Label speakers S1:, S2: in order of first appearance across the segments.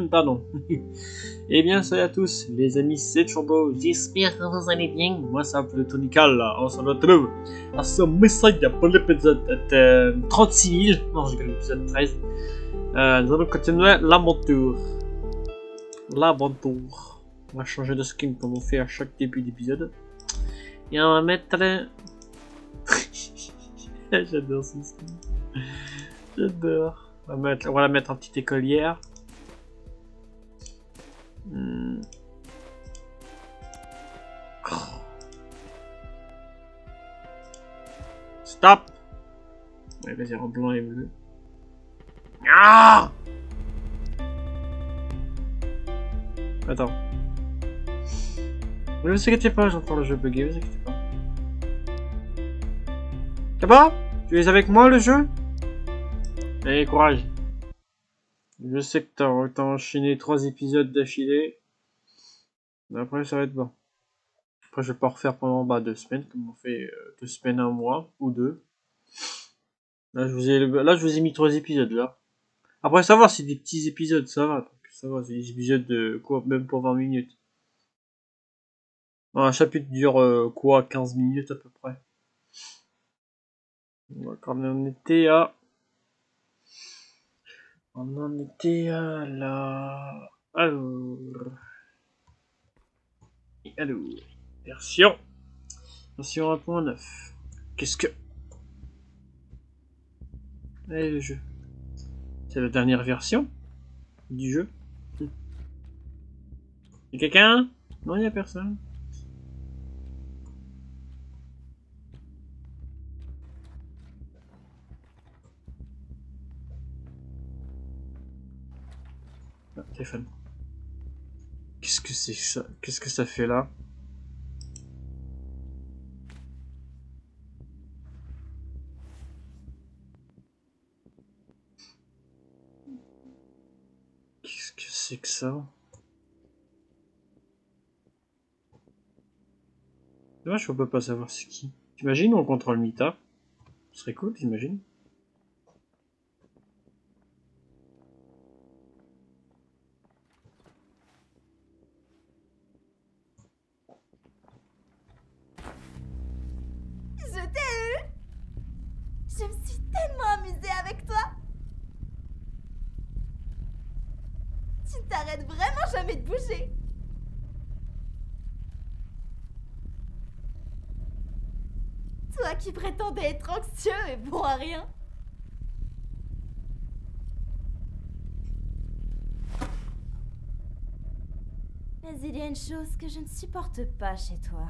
S1: Pardon. Eh bien, salut à tous, les amis, c'est Chombo. J'espère que vous allez bien. Moi, c'est un peu le Tonical, là. On se retrouve à ce message pour l'épisode 36 000. Non, je l'épisode 13. Nous allons continuer l'aventure. L'aventure. On va changer de skin comme on fait à chaque début d'épisode. Et on va mettre... J'adore ce skin. J'adore. On va la mettre en petite écolière. Stop. Ouais, vas-y, en blanc et bleu. Ah. Attends. Ne vous inquiétez pas, j'entends le jeu bugger, ne vous inquiétez pas. Ça va? Tu es avec moi, le jeu? Allez, courage. Je sais que t'as enchaîné 3 épisodes d'affilée. Mais après, ça va être bon. Après, je vais pas refaire pendant 2 semaines, comme on fait 2 semaines, 1 mois, ou 2. Là, je vous ai mis 3 épisodes, là. Après, ça va, c'est des petits épisodes, ça va. Ça va, c'est des épisodes de quoi, même pour 20 minutes. Un chapitre dure 15 minutes à peu près. Quand on était à... là... Alors... Version 1.9. Qu'est-ce que... Allez, le jeu. C'est la dernière version du jeu. Y'a quelqu'un? Non, y'a personne. Ah, téléphone. Qu'est-ce que c'est que ça? Qu'est-ce que ça fait là? Qu'est-ce que c'est que ça? Dommage qu'on peut pas savoir c'est qui. T'imagines on contrôle Mita? Ce serait cool, t'imagines?
S2: Je t'ai eu! Je me suis tellement amusée avec toi! Tu ne t'arrêtes vraiment jamais de bouger! Toi qui prétendais être anxieux et bon à rien! Mais il y a une chose que je ne supporte pas chez toi.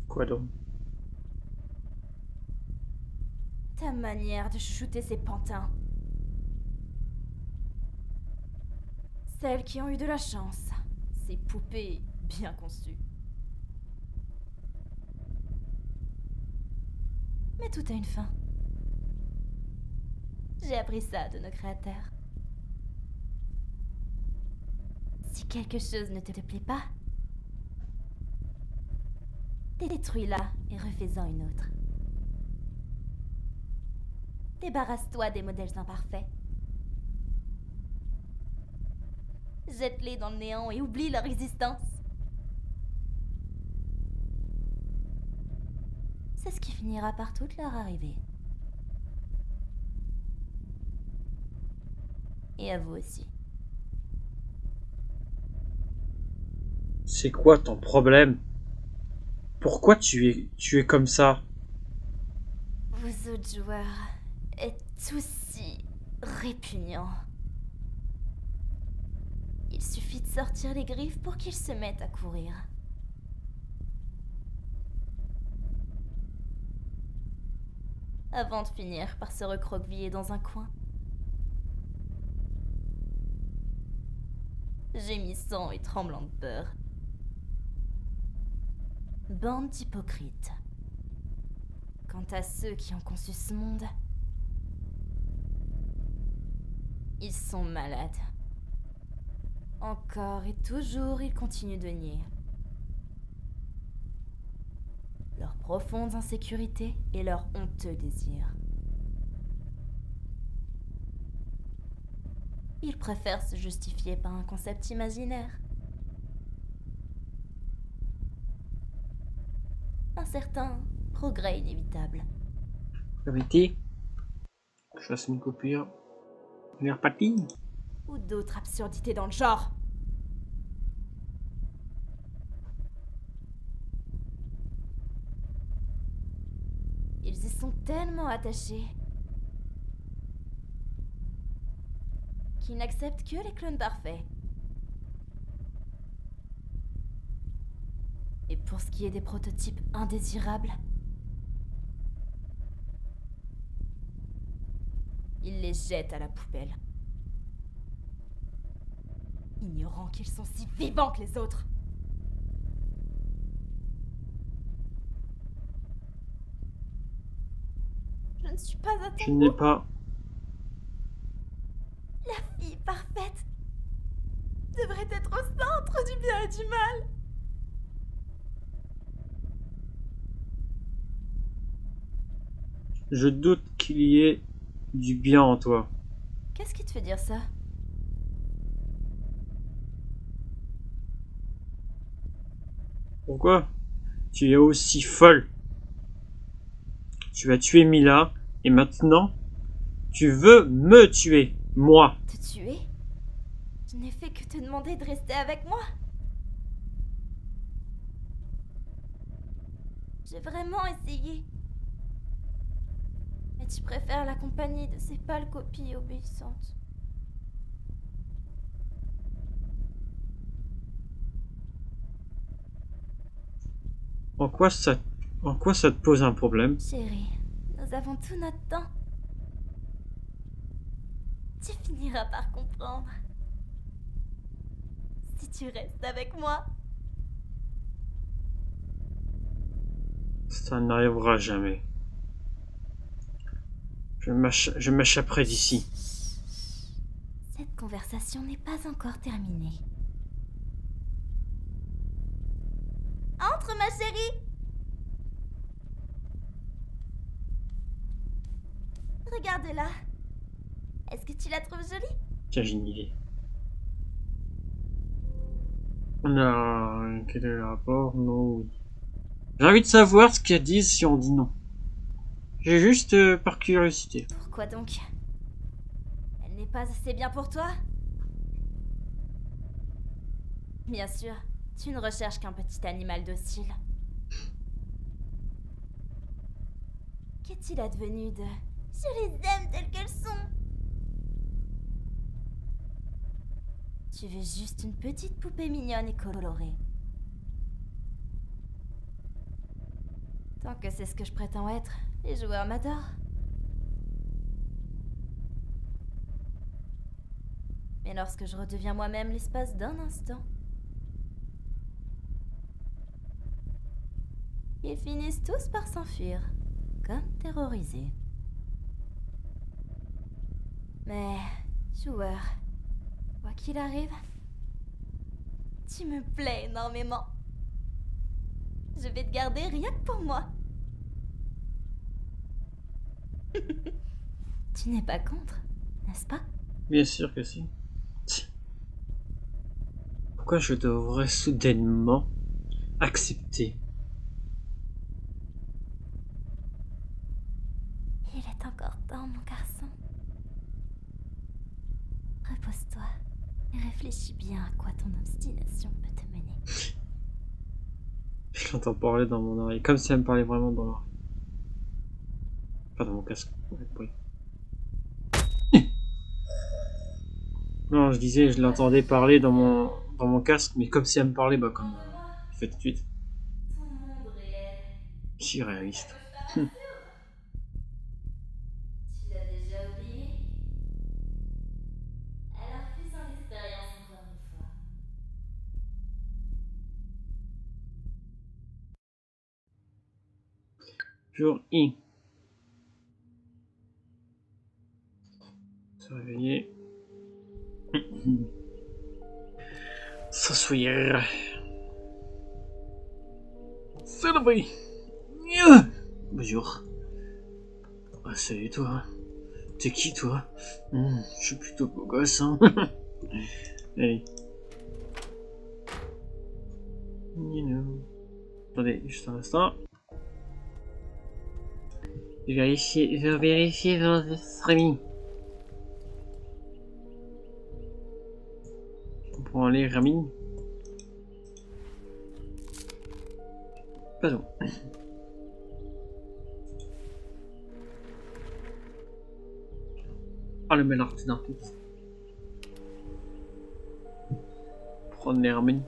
S1: Quoi donc?
S2: Ta manière de chouchouter ces pantins. Celles qui ont eu de la chance. Ces poupées bien conçues. Mais tout a une fin. J'ai appris ça de nos créateurs. Si quelque chose ne te plaît pas, détruis-la et refais-en une autre. Débarrasse-toi des modèles imparfaits. Jette-les dans le néant et oublie leur existence. C'est ce qui finira par toute leur arrivée. Et à vous aussi.
S1: C'est quoi ton problème? Pourquoi tu es comme ça?
S2: Vous autres joueurs êtes aussi répugnants. Il suffit de sortir les griffes pour qu'ils se mettent à courir. Avant de finir par se recroqueviller dans un coin. Gémissant et tremblant de peur. Bande d'hypocrites. Quant à ceux qui ont conçu ce monde, ils sont malades. Encore et toujours, ils continuent de nier. Leurs profondes insécurités et leurs honteux désirs. Il préfère se justifier par un concept imaginaire. Un certain progrès inévitable.
S1: Vérité, je fasse une coupure. On est reparti.
S2: Ou d'autres absurdités dans le genre. Ils y sont tellement attachés qu'ils n'acceptent que les clones parfaits. Et pour ce qui est des prototypes indésirables, ils les jettent à la poubelle. Ignorant qu'ils sont si vivants que les autres. Je ne suis pas à
S1: Je
S2: ton
S1: n'ai
S2: goût.
S1: pas.
S2: La fille parfaite devrait être au centre du bien et du mal.
S1: Je doute qu'il y ait du bien en toi.
S2: Qu'est-ce qui te fait dire ça?
S1: Pourquoi? Tu es aussi folle. Tu as tué Mila et maintenant tu veux me tuer, moi.
S2: Te tuer? Je n'ai fait que te demander de rester avec moi. J'ai vraiment essayé. Mais tu préfères la compagnie de ces pâles copies obéissantes.
S1: En quoi ça te pose un problème?
S2: Chérie, nous avons tout notre temps. Tu finiras par comprendre. Si tu restes avec moi.
S1: Ça n'arrivera jamais. Je m'échapperai d'ici.
S2: Cette conversation n'est pas encore terminée. Entre, ma chérie! Regarde-la. Est-ce que tu la trouves jolie?
S1: Tiens, j'ai une idée. Non, quel est le rapport? Non, oui. J'ai envie de savoir ce qu'elles disent si on dit non. J'ai juste par curiosité.
S2: Pourquoi donc? Elle n'est pas assez bien pour toi? Bien sûr, tu ne recherches qu'un petit animal docile. Qu'est-il advenu de... Je les aime telles qu'elles sont. Tu veux juste une petite poupée mignonne et colorée. Tant que c'est ce que je prétends être, les joueurs m'adorent. Mais lorsque je redeviens moi-même l'espace d'un instant, ils finissent tous par s'enfuir, comme terrorisés. Mais, joueur, quoi qu'il arrive, tu me plais énormément. Je vais te garder rien que pour moi. Tu n'es pas contre, n'est-ce pas?
S1: Bien sûr que si. Pourquoi je devrais soudainement accepter?
S2: Il est encore temps, mon garçon. Repose-toi et réfléchis bien à quoi ton obstination peut te mener.
S1: Je l'entends parler dans mon oreille, comme si elle me parlait vraiment dans l'oreille. Pas dans mon casque. Oui. Non, je disais, je l'entendais parler dans mon casque, mais comme si elle me parlait, bah comme je fais tout de suite.
S2: Ton monde réel.
S1: Si réaliste.
S2: Tu l'as déjà oublié? Alors fais-en l'expérience encore une fois.
S1: Jour I. Se réveiller. S'asseoir. Se lever. Bonjour. Ah, salut toi. T'es qui, toi? Je suis plutôt beau gosse, hein. Allez. Attendez, juste un instant. Je vais vérifier votre streaming. On prend les ramines. Pardon. Ah, le mélange d'un coup. Prendre les ramines.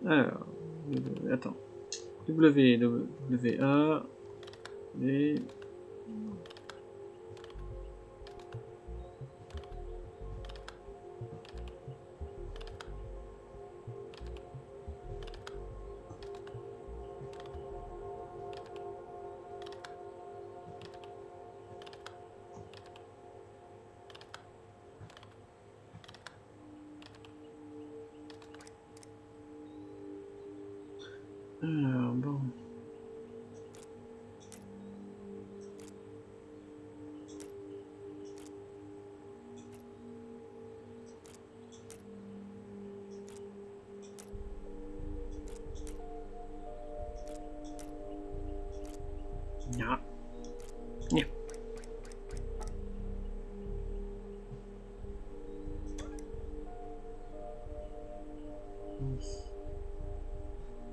S1: Alors, attends. W, A, V. Alors, bon. Nya. Nya.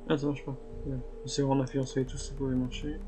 S1: Ah, ça marche pas. C'est bon, on a fait, on savait tous, ça pouvait marcher.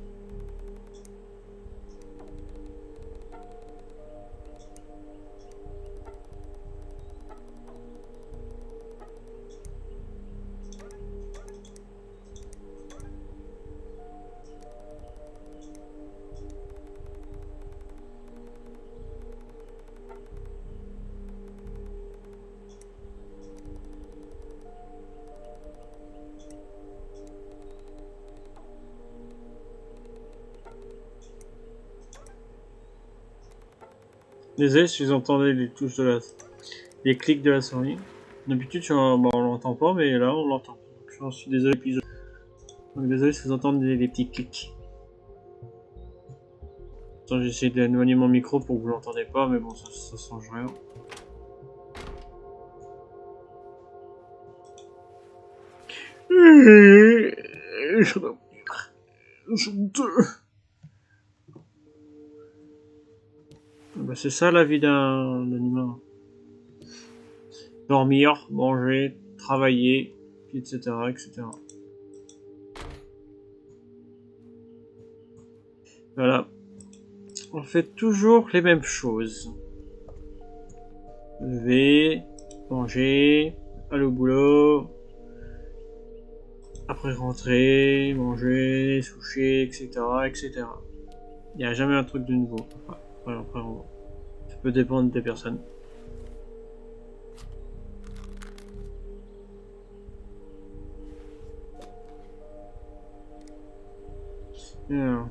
S1: Désolé si vous entendez les touches les clics de la souris. D'habitude, on l'entend pas, mais là, on l'entend. Je suis désolé, donc, désolé si vous entendez des petits clics. Attends, j'ai essayé d'éloigner mon micro pour que vous l'entendez pas, mais bon, ça change rien. Je dois bah, c'est ça la vie d'un humain. Dormir, manger, travailler, etc., etc. Voilà. On fait toujours les mêmes choses. Lever, manger, aller au boulot, après rentrer, manger, se coucher, etc., etc. Il n'y a jamais un truc de nouveau. Après, ça peut dépendre des personnes. Alors.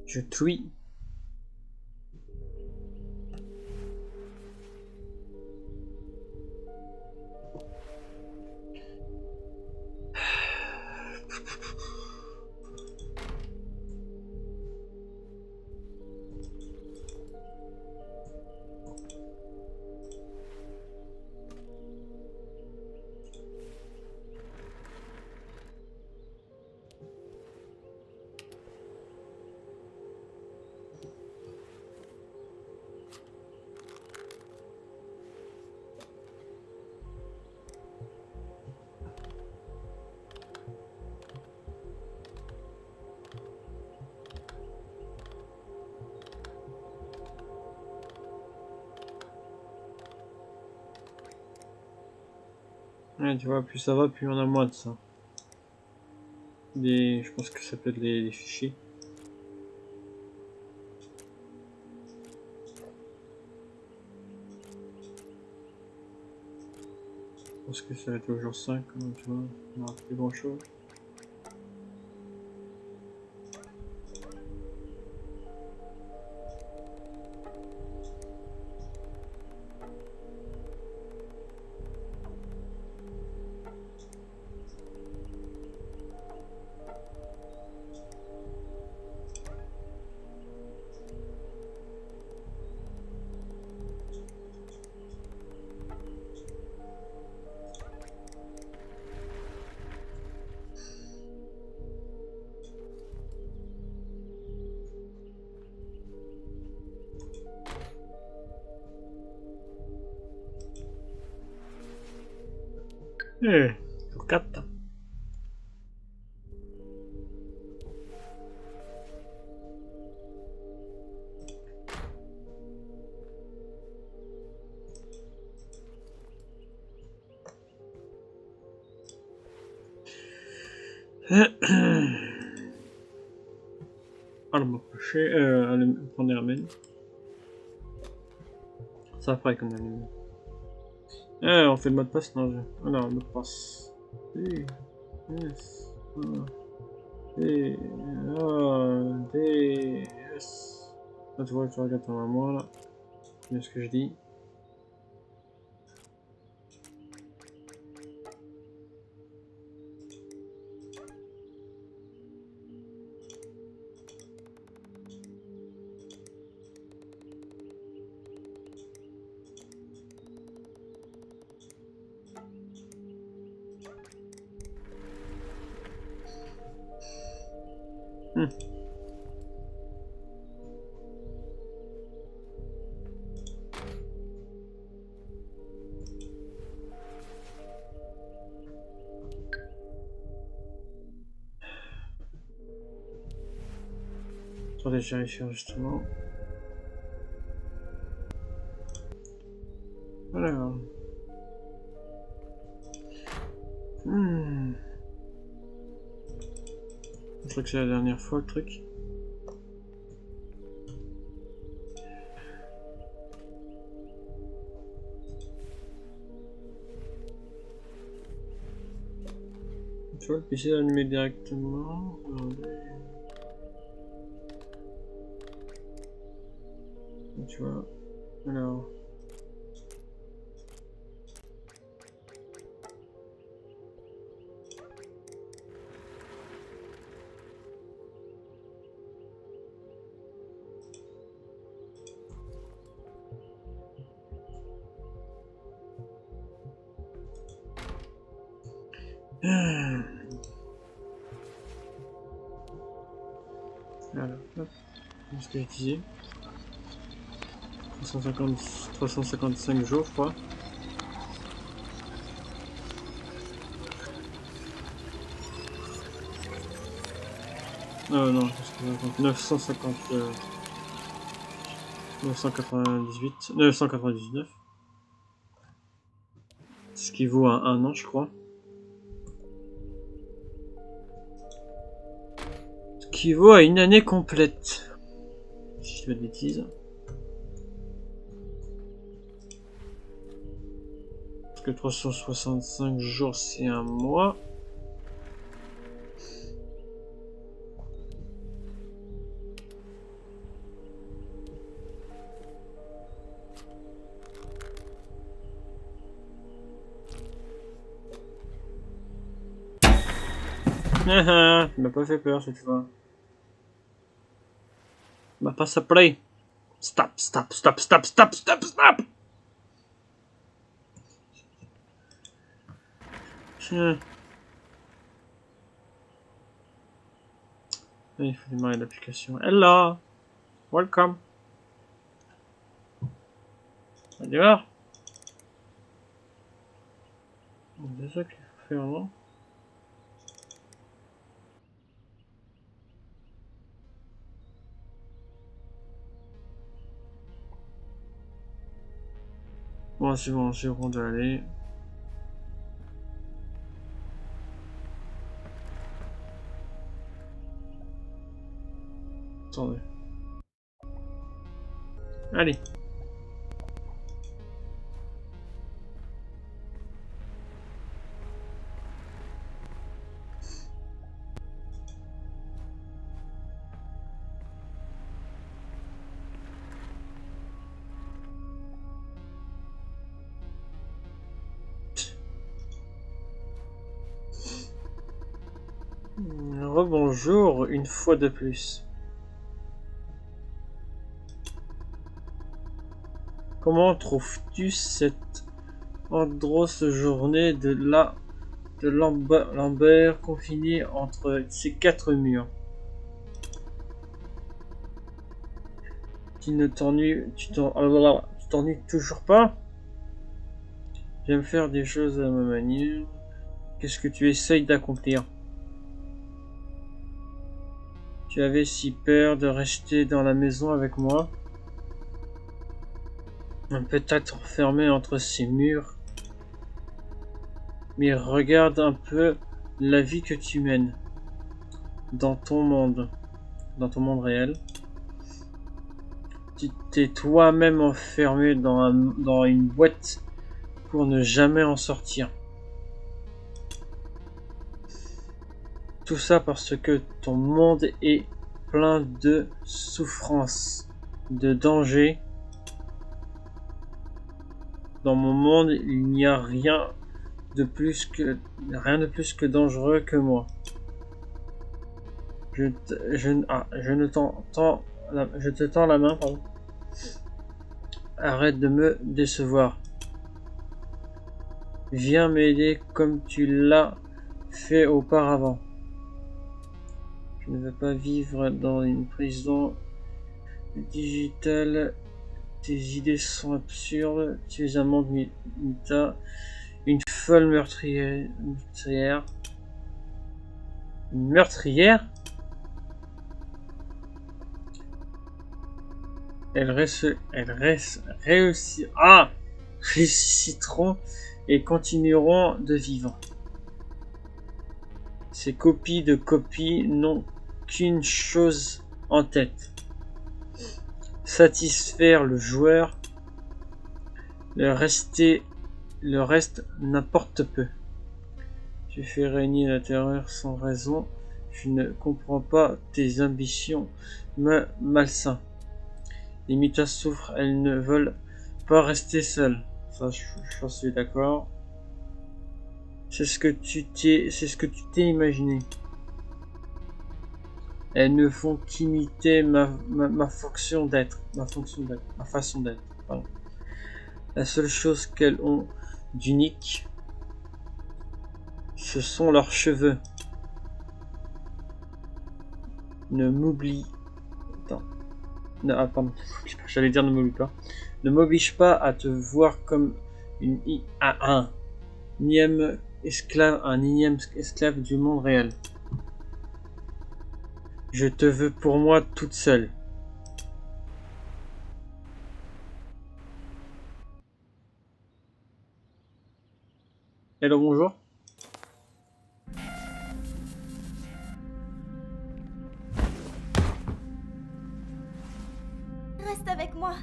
S1: Je tweet. Ouais, tu vois, plus ça va, plus on a moins de ça. Je pense que ça peut être les fichiers. Je pense que ça va être au jour 5, hein, tu vois, on n'aura plus grand chose. Jour 4. Arme couchée, prendre Hermène. Ça ferait comme allume. On fait le mot de passe, non. Alors, le mot de passe. D, S, A, D, A, D, S. Là, tu vois, tu regardes ton mémoire, là. C'est ce que je dis. Attendez, j'ai vérifié justement. Voilà. Je crois que c'est la dernière fois le truc. Tu vois, le PC est allumé directement. Tu vois. Alors. Alors, hop. Ce que j'ai utilisé. 355 jours, je crois. Non, 950, 998, 999. Ce qui vaut un an, je crois. Ce qui vaut à une année complète. Si je fais de bêtises. Parce que 365 jours, c'est un mois. Tu m'as pas fait peur cette fois. Tu m'as pas s'appeler. Stop, stop, stop, stop, stop, stop, stop. Tiens. Il faut démarrer l'application. Hello. Welcome. On démarre. C'est ça qu'il faut faire, non? Bon, c'est bon, c'est bon d'aller. Attendez. Allez. Rebonjour une fois de plus. Comment trouves-tu cette androsse journée de Lambert confiné entre ces quatre murs? Tu t'ennuies toujours pas? J'aime faire des choses à ma manière. Qu'est-ce que tu essayes d'accomplir? Tu avais si peur de rester dans la maison avec moi? Peut-être enfermé entre ces murs. Mais regarde un peu la vie que tu mènes dans ton monde réel. Tu t'es toi-même enfermé dans une boîte pour ne jamais en sortir. Tout ça parce que ton monde est plein de souffrance, de danger. Dans mon monde, il n'y a rien de plus que dangereux que moi. Je te tends la main, pardon. Arrête de me décevoir. Viens m'aider comme tu l'as fait auparavant. Je ne veux pas vivre dans une prison digitale. Tes idées sont absurdes. Tu es un monde Mita. Une folle meurtrière. Une meurtrière? Réussiront et continueront de vivre. Ces copies de copies n'ont qu'une chose en tête: satisfaire le joueur. Le reste n'importe peu. Tu fais régner la terreur sans raison. Je ne comprends pas tes ambitions malsaines. Les Mitas souffrent, elles ne veulent pas rester seules. Ça, je suis d'accord. C'est ce que tu t'es imaginé. Elles ne font qu'imiter ma façon d'être. Pardon. La seule chose qu'elles ont d'unique, ce sont leurs cheveux. Ne m'oublie. Attends. Pardon. J'allais dire ne m'oublie pas. Ne m'oblige pas à te voir comme un énième esclave du monde réel. Je te veux pour moi toute seule. Hello, bonjour.
S2: Reste avec moi.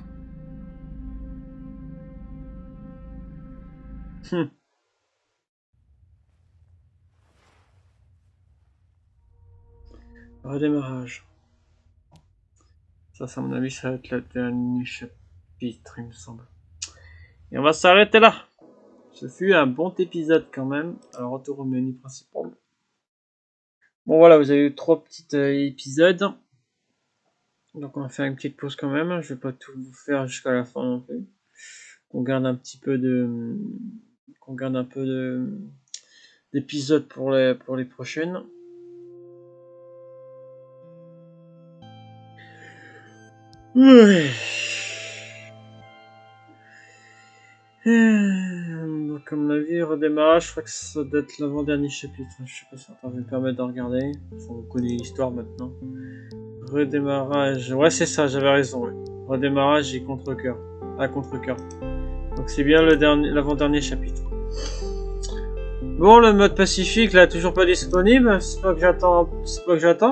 S1: Redémarrage. Ça, à mon avis, ça va être le dernier chapitre, il me semble. Et on va s'arrêter là. Ce fut un bon épisode quand même. Alors, retour au menu principal. Bon voilà, vous avez eu 3 petits épisodes. Donc on va faire une petite pause quand même. Je vais pas tout vous faire jusqu'à la fin non plus. On garde un petit peu de... qu'on garde un peu d'épisodes pour les prochaines. Ouais. Donc, comme la vie redémarrage, je crois que ça doit être l'avant-dernier chapitre. Je sais pas si ça va me permettre de regarder. On connaît l'histoire maintenant. Redémarrage. Ouais, c'est ça, j'avais raison. Ouais. Redémarrage et contre-cœur. À contre-cœur. Donc c'est bien l'avant-dernier chapitre. Bon, le mode pacifique là, toujours pas disponible. C'est pas que j'attends,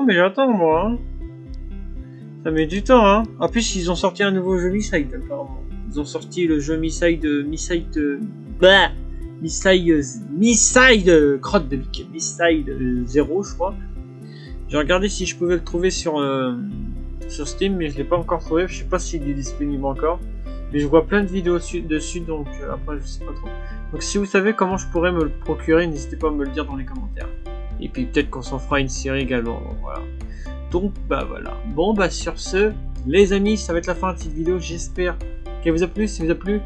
S1: mais j'attends moi. Hein. Ça met du temps, hein. En plus, ils ont sorti un nouveau jeu Missile, apparemment. Ils ont sorti le jeu Missile crotte de bique. Missile 0, je crois. J'ai regardé si je pouvais le trouver sur Steam, mais je l'ai pas encore trouvé. Je sais pas s'il est disponible encore. Mais je vois plein de vidéos dessus, donc après je sais pas trop. Donc si vous savez comment je pourrais me le procurer, n'hésitez pas à me le dire dans les commentaires. Et puis peut-être qu'on s'en fera une série également, voilà. Donc bah voilà. Bon bah sur ce, les amis, ça va être la fin de cette vidéo, j'espère qu'elle vous a plu. Si vous a plu,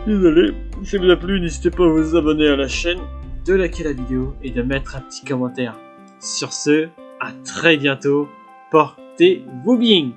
S1: désolé, si ça vous a plu, n'hésitez pas à vous abonner à la chaîne, de liker la vidéo et de mettre un petit commentaire. Sur ce, à très bientôt, portez-vous bien.